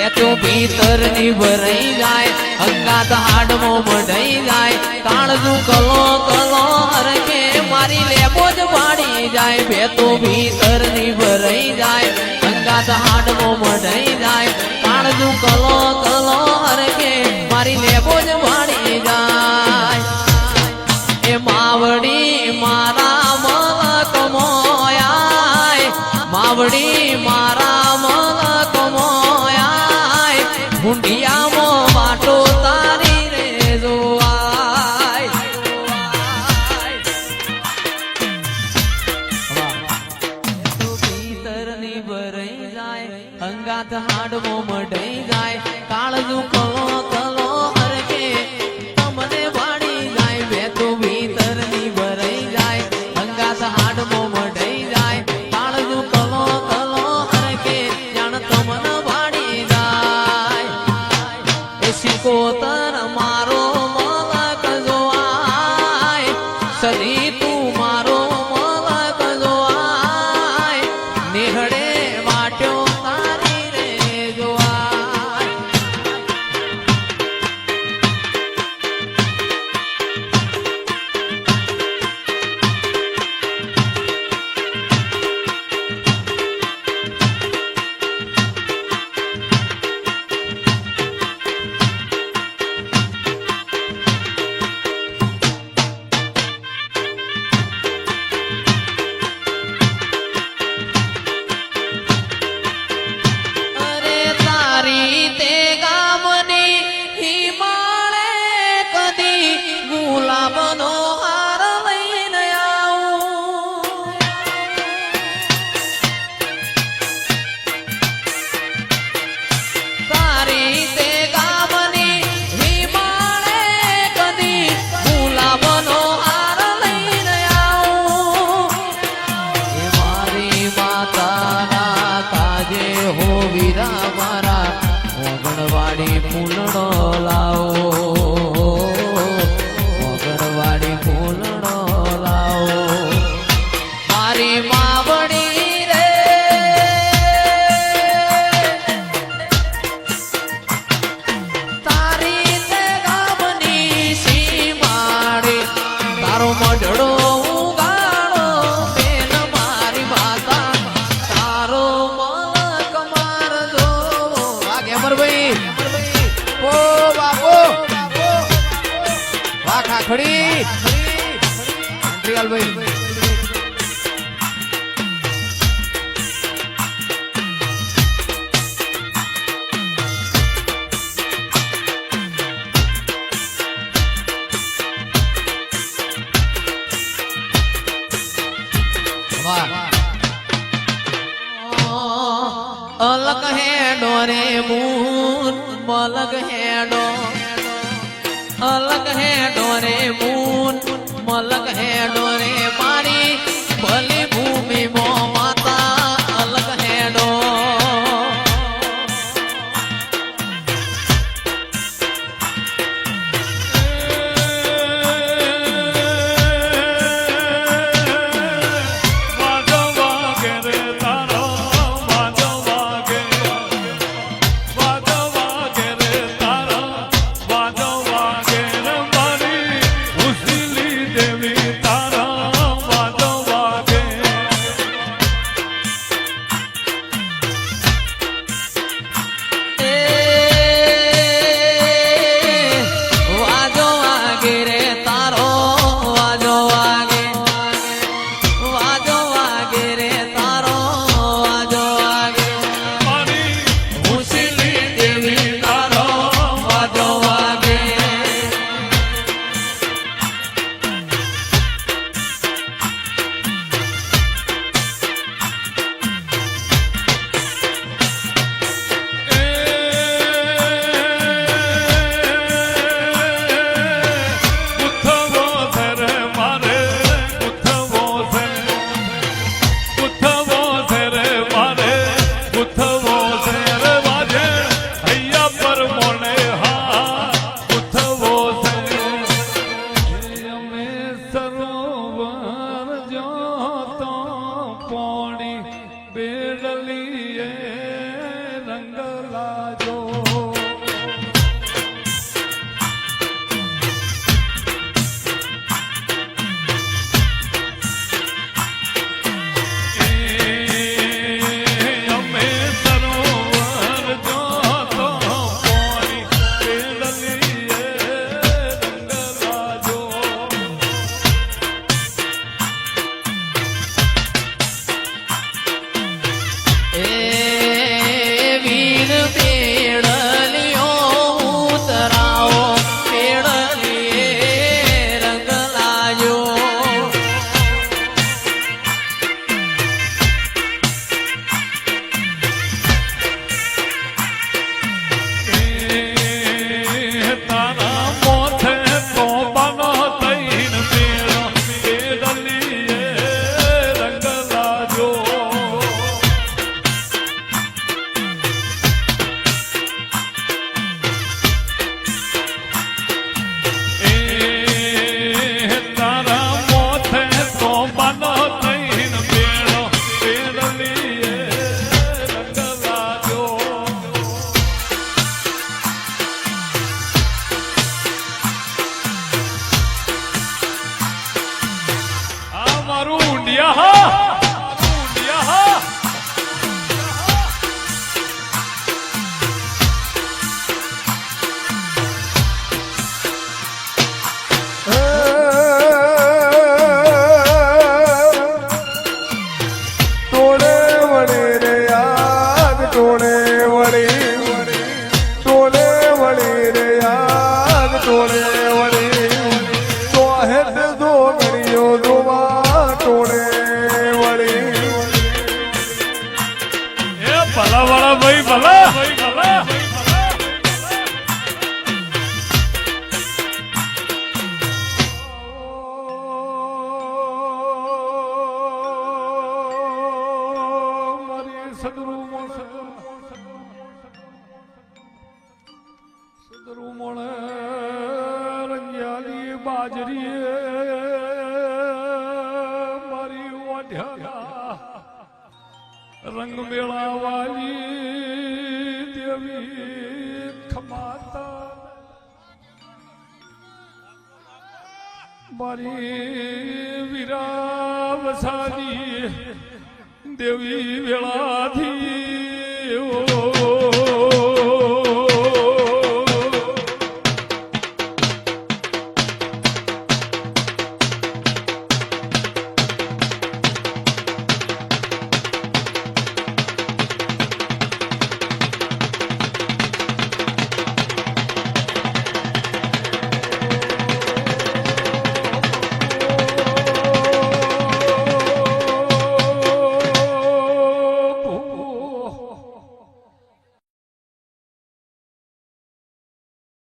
તો ભીતર ની ભરાઈ જાય અંગાત હાડમો મઢાઈ જાય કાળજુ કલો કલો હરકે મારી લેબો જ પાડી જાય બે તો ભીતર ની ભરાઈ જાય અંગાત હાડમો મઢાઈ જાય કાળજુ કલો કલો હરકે મારી લેબો જ પાડી જાય એ માવડી મારા મલક મોયાય માવડી મારા મલક મોયાય હુંડિયામાં વાટો તારી રે જોવાય તો ભીતરની ભરાઈ જાય અંગાત હાડમો મઢાઈ જાય કાળજુ કલો કલો હરકે તમને વાડી જાય બે તો ભીતરની ભરાઈ જાય અંગાત હાડમો મઢાઈ જાય કાળજુ કલો કલો હરકે જાણ તમને વાડી જાય એ શિકોતર મારો મલક જોવાય સદી તું મારો મલક જોવાય નિહળે વાટ્યો તારી રે જોવાય અરે તારી તે ગામની હિમાળે કદી ગુલાબનો હાર લઈને આવું તારી તે ગામની હિમાળે કદી ગુલાબનો હાર લઈને આવું એ મારી માતાના કાજે હો વીરા મારા ઓગણવાડી ફૂલડો લાવો ઓગણવાડી ફૂલડો લાવો મારી માવડી રે તારી તે ગામની સીમાડી તારો મઢડો ઉગાડો બેન મારી માતા તારો મલક મારજો વાગે અમરભાઈ ઓ બાપો વાહ ખાખડી ભાઈ અલગ હેડો રે મૂન મલક હેડો અલગ હેડો રે મૂન મલક હેડો રે મારી ભલી ભૂમિ મો માતા અલગ હેડો પોણી બેડલીએ રંગ લાજો બાજરી મારી ઓઢ્યા રંગ મેળાવાલી દેવી ખમાતા મારી વીરા વસાની દેવી વેળાથી